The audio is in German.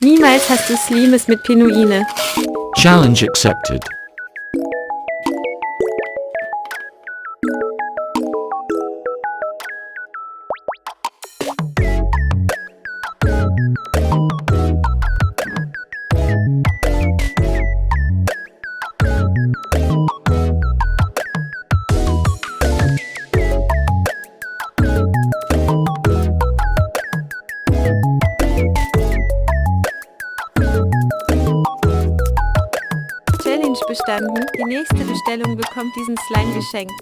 Niemals hast du Slimes mit Pinguine. Challenge accepted. Challenge bestanden. Die nächste Bestellung bekommt diesen Slime geschenkt.